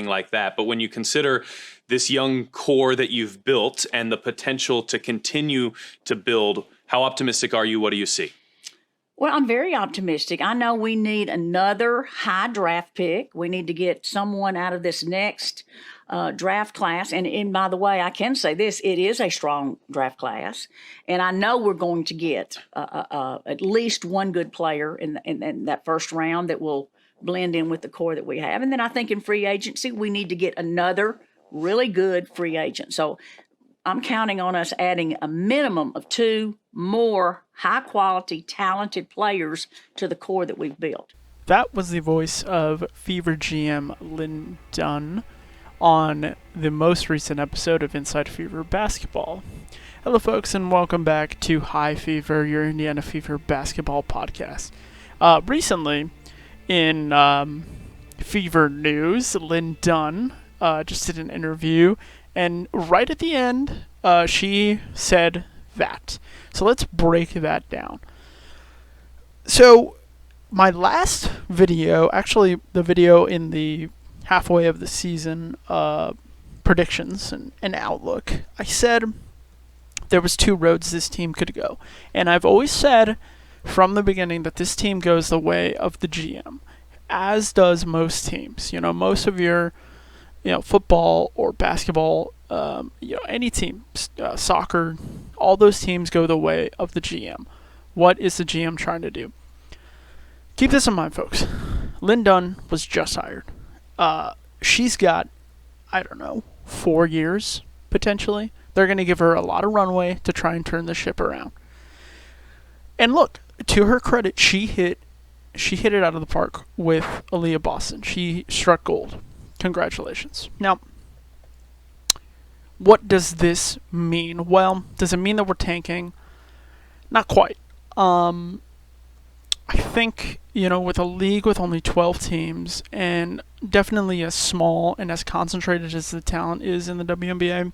like that. But when you consider this young core that you've built and the potential to continue to build, how optimistic are you? What do you see? Well, I'm very optimistic. I know we need another high draft pick. We need to get someone out of this next draft class. And by the way, I can say this: it is a strong draft class, and I know we're going to get at least one good player in that first round that will blend in with the core that we have. And then I think in free agency, we need to get another really good free agent. So I'm counting on us adding a minimum of 2 more high-quality, talented players to the core that we've built. That was the voice of Fever GM Lynn Dunn on the most recent episode of Inside Fever Basketball. Hello, folks, and welcome back to High Fever, your Indiana Fever basketball podcast. Recently, in Fever News, Lynn Dunn just did an interview, and right at the end, she said that. So let's break that down. So my last video, actually the video in the halfway of the season predictions and outlook, I said there was 2 roads this team could go. And I've always said from the beginning that this team goes the way of the GM, as does most teams. You know, most of your football or basketball, any team, soccer, all those teams go the way of the GM. What is the GM trying to do? Keep this in mind, folks. Lynn Dunn was just hired. She's got, 4 years, potentially. They're going to give her a lot of runway to try and turn the ship around. And look, to her credit, she hit it out of the park with Aaliyah Boston. She struck gold. Congratulations. Now, what does this mean? Well, does it mean that we're tanking? Not quite. I think, with a league with only 12 teams and definitely as small and as concentrated as the talent is in the WNBA,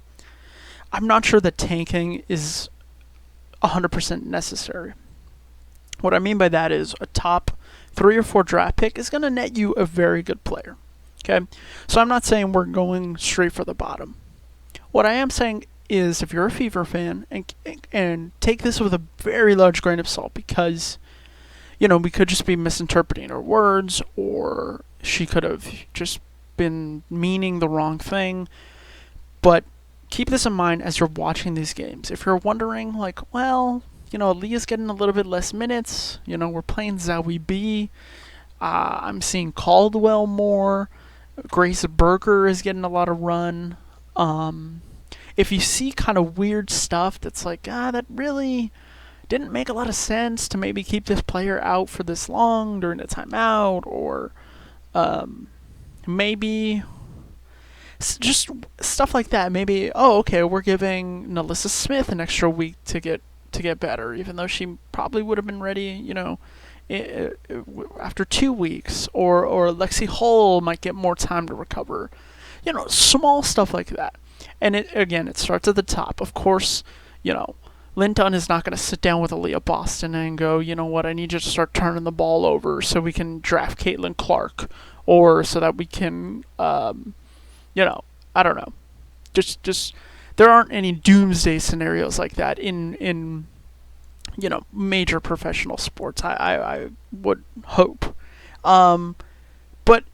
I'm not sure that tanking is 100% necessary. What I mean by that is a top 3 or 4 draft pick is going to net you a very good player. Okay, so I'm not saying we're going straight for the bottom. What I am saying is, if you're a Fever fan, and take this with a very large grain of salt, because, we could just be misinterpreting her words, or she could have just been meaning the wrong thing. But keep this in mind as you're watching these games. If you're wondering, Aaliyah's getting a little bit less minutes. We're playing Zowie B. I'm seeing Caldwell more. Grace Berger is getting a lot of run. If you see kind of weird stuff that's like, that really didn't make a lot of sense to maybe keep this player out for this long during the timeout, or maybe just stuff like that. Maybe, we're giving Nalissa Smith an extra week to get better, even though she probably would have been ready, after 2 weeks, or Lexi Hull might get more time to recover. Small stuff like that. And it starts at the top. Of course, Lynn Dunn is not going to sit down with Aaliyah Boston and go, you know what, I need you to start turning the ball over so we can draft Caitlin Clark, or so that we can, I don't know. Just there aren't any doomsday scenarios like that in major professional sports. I would hope. But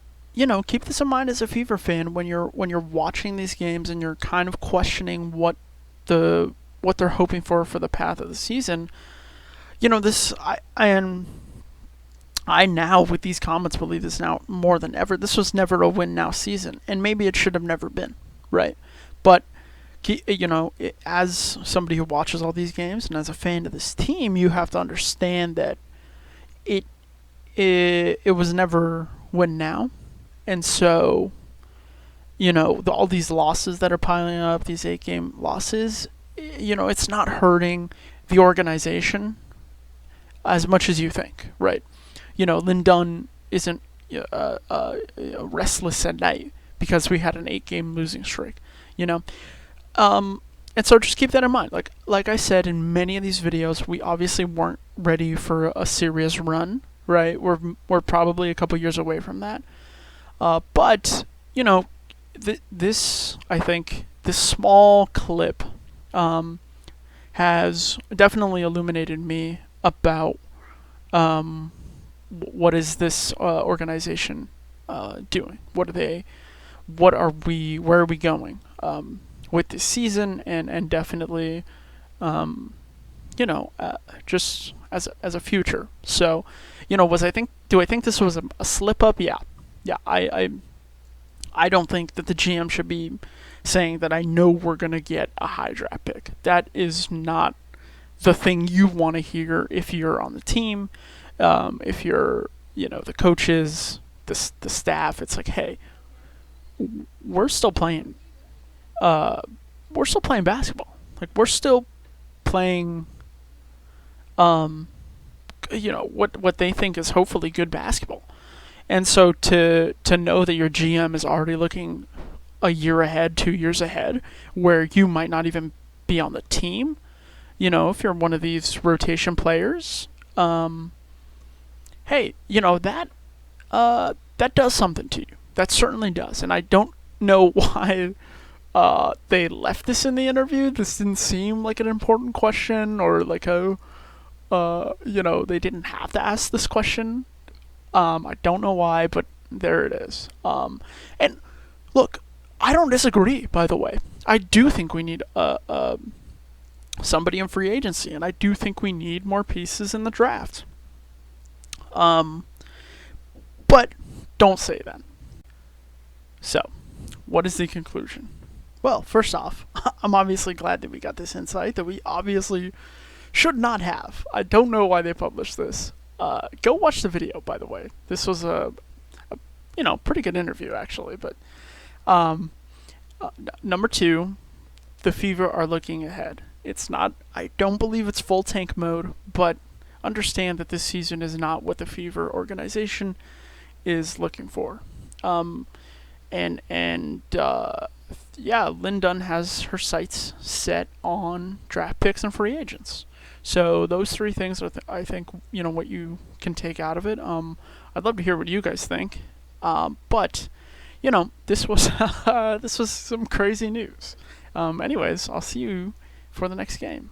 keep this in mind as a Fever fan when you're watching these games and you're kind of questioning what they're hoping for the path of the season. I now, with these comments, believe this now more than ever. This was never a win now season, and maybe it should have never been, right? But as somebody who watches all these games and as a fan of this team, you have to understand that it was never win now. And so, all these losses that are piling up, these 8-game losses, it's not hurting the organization as much as you think, right? Lynn Dunn isn't restless at night because we had an 8-game losing streak, And so just keep that in mind. Like I said in many of these videos, we obviously weren't ready for a serious run, right? We're probably a couple years away from that. But this I think this small clip has definitely illuminated me about what is this organization doing? Where are we going with this season, and definitely just as a future. So, do I think this was a slip up? Yeah. I don't think that the GM should be saying that I know we're going to get a high draft pick. That is not the thing you want to hear if you're on the team, if you're, the coaches, the staff. It's like, hey, we're still playing basketball. Like, we're still playing, what they think is hopefully good basketball. And so to know that your GM is already looking a year ahead, 2 years ahead, where you might not even be on the team, if you're one of these rotation players, hey, that does something to you. That certainly does. And I don't know why they left this in the interview. This didn't seem like an important question, or like they didn't have to ask this question. I don't know why, but there it is. And look, I don't disagree, by the way. I do think we need somebody in free agency, and I do think we need more pieces in the draft. But don't say that. So, what is the conclusion? Well, first off, I'm obviously glad that we got this insight that we obviously should not have. I don't know why they published this. Go watch the video, by the way. This was a pretty good interview, actually. But number two, the Fever are looking ahead. I don't believe it's full tank mode, but understand that this season is not what the Fever organization is looking for. Lynn Dunn has her sights set on draft picks and free agents. So those three things are, I think, what you can take out of it. I'd love to hear what you guys think. But this was some crazy news. Anyways, I'll see you for the next game.